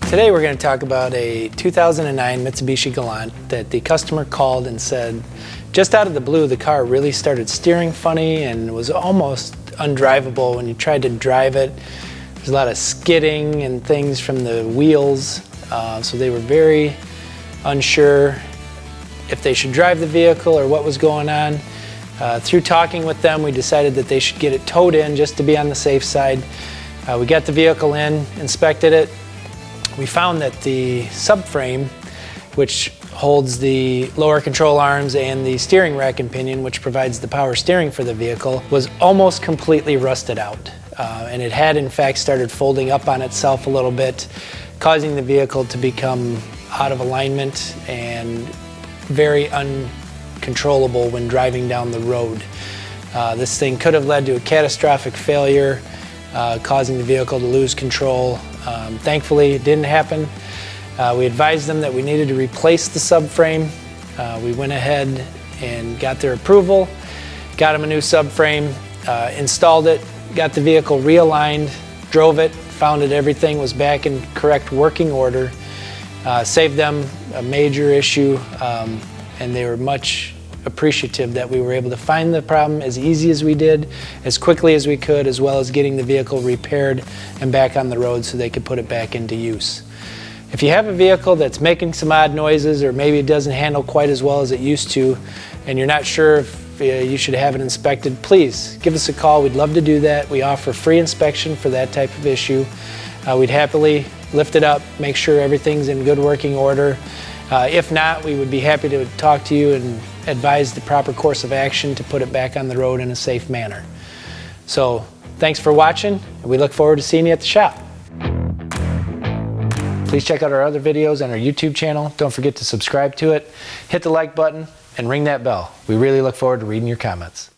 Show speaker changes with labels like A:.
A: Today we're going to talk about a 2009 Mitsubishi Galant that the customer called and said, just out of the blue, the car really started steering funny and was almost undrivable when you tried to drive it. There's a lot of skidding and things from the wheels, so they were very unsure if they should drive the vehicle or what was going on. Through talking with them, we decided that they should get it towed in just to be on the safe side. We got the vehicle in, inspected it. We found that the subframe, which holds the lower control arms and the steering rack and pinion, which provides the power steering for the vehicle, was almost completely rusted out. And it had in fact started folding up on itself a little bit, causing the vehicle to become out of alignment and very uncontrollable when driving down the road. This thing could have led to a catastrophic failure, causing the vehicle to lose control. Thankfully, it didn't happen. We advised them that we needed to replace the subframe. We went ahead and got their approval, got them a new subframe, installed it, got the vehicle realigned, drove it, found that everything was back in correct working order, saved them a major issue, and they were much appreciative that we were able to find the problem as easy as we did, as quickly as we could, as well as getting the vehicle repaired and back on the road so they could put it back into use. If you have a vehicle that's making some odd noises, or maybe it doesn't handle quite as well as it used to, and you're not sure if you should have it inspected, please give us a call. We'd love to do that. We offer free inspection for that type of issue. We'd happily lift it up, make sure everything's in good working order. If not, we would be happy to talk to you and advise the proper course of action to put it back on the road in a safe manner. So thanks for watching, and we look forward to seeing you at the shop. Please check out our other videos on our YouTube channel. Don't forget to subscribe to it, hit the like button, and ring that bell. We really look forward to reading your comments.